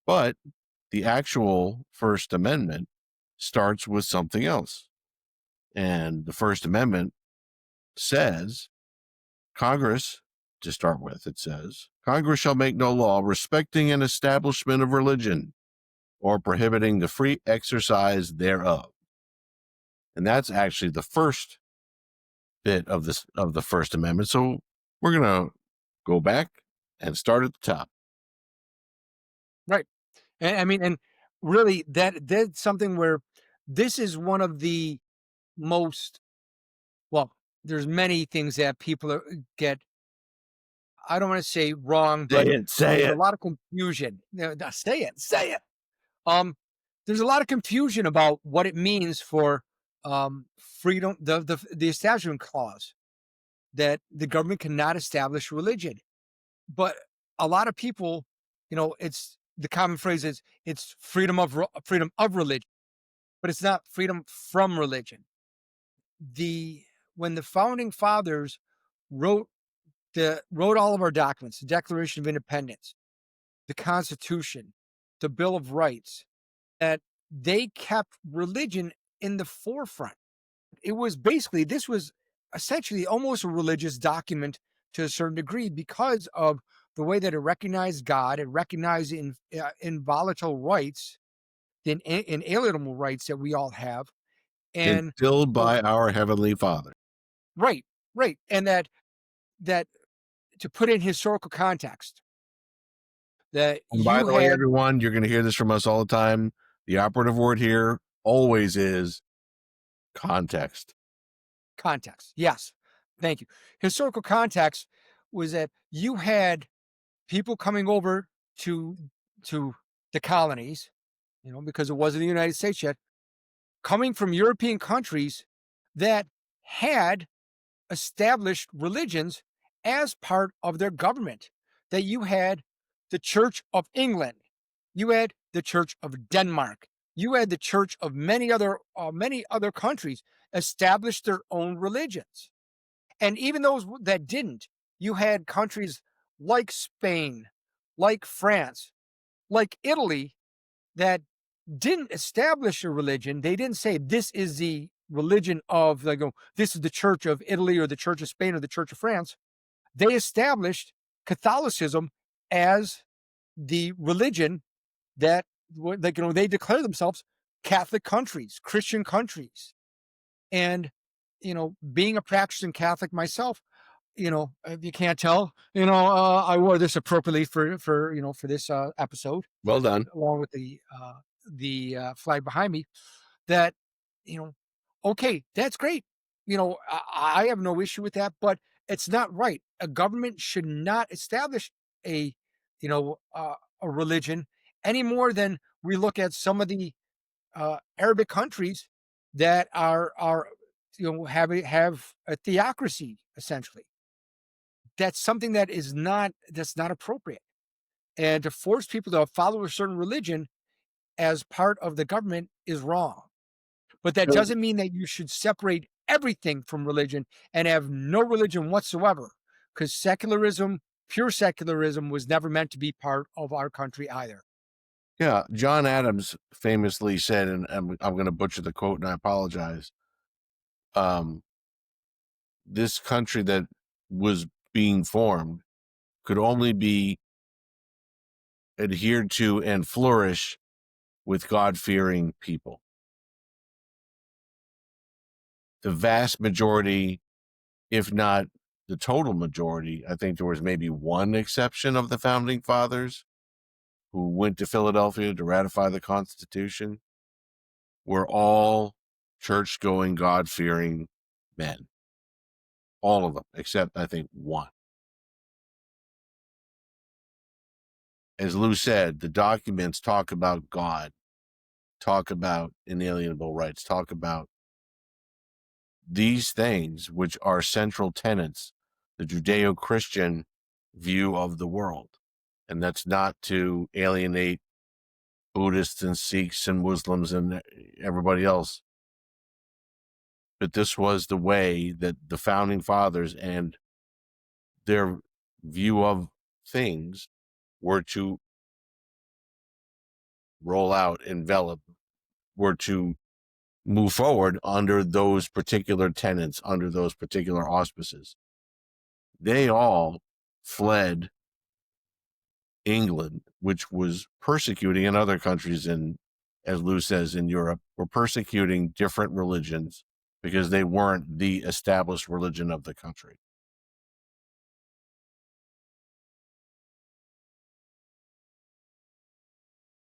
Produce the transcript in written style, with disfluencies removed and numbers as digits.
But the actual First Amendment starts with something else. And the First Amendment says Congress, to start with, it says, Congress shall make no law respecting an establishment of religion or prohibiting the free exercise thereof. And that's actually the first bit of the First Amendment. So we're going to go back and start at the top. Right. And I mean, and really that's something where this is one of the most, well, there's many things that people get, I don't want to say wrong, Say but it, say there's a it. lot of confusion. No, say it. Um, there's a lot of confusion about what it means for freedom, the Establishment Clause, that the government cannot establish religion. But a lot of people, it's the common phrase is it's freedom of religion, but it's not freedom from religion. The When the founding fathers wrote wrote all of our documents, the Declaration of Independence, the Constitution, the Bill of Rights, that they kept religion in the forefront. It was basically, this was essentially almost a religious document to a certain degree because of the way that it recognized God, it recognized inviolable rights, inalienable rights that we all have, and Instilled so by our Heavenly Father. right, right, and that to put in historical context, that And by you the way, had everyone, you're going to hear this from us all the time. The operative word here always is context. context. Yes, thank you. Historical context was that you had people coming over to to the colonies, because it wasn't the United States yet, coming from European countries that had established religions as part of their government. That you had the Church of England, you had the Church of Denmark, you had the Church of many other countries established their own religions, and even those that didn't, you had countries like Spain, like France, like Italy, that didn't establish a religion. They didn't say this is the religion of, like, oh, this is the Church of Italy or the Church of Spain or the Church of France. They established Catholicism as the religion that, like, they declare themselves Catholic countries, Christian countries. And, being a practicing Catholic myself, if you can't tell, I wore this appropriately for this episode, Well done. along with the flag behind me. That, okay, that's great. I have no issue with that, but it's not right. A government should not establish a, a religion any more than we look at some of the Arabic countries that are have a theocracy essentially. That's something that's not appropriate. And to force people to follow a certain religion as part of the government is wrong. But that doesn't mean that you should separate everything from religion and have no religion whatsoever, because pure secularism, was never meant to be part of our country either. Yeah, John Adams famously said, and I'm going to butcher the quote, and I apologize. Um, this country that was being formed could only be adhered to and flourish with God-fearing people. The vast majority, if not the total majority, I think there was maybe one exception of the founding fathers who went to Philadelphia to ratify the Constitution, were all church-going, God-fearing men. All of them, except I think one. As Lou said, the documents talk about God, talk about inalienable rights, talk about these things, which are central tenets, the Judeo-Christian view of the world. And that's not to alienate Buddhists and Sikhs and Muslims and everybody else. But this was the way that the founding fathers and their view of things were to roll out, envelop, were to move forward under those particular tenets, under those particular auspices, they all fled England, which was persecuting, in other countries in, as Lou says, in Europe, were persecuting different religions because they weren't the established religion of the country.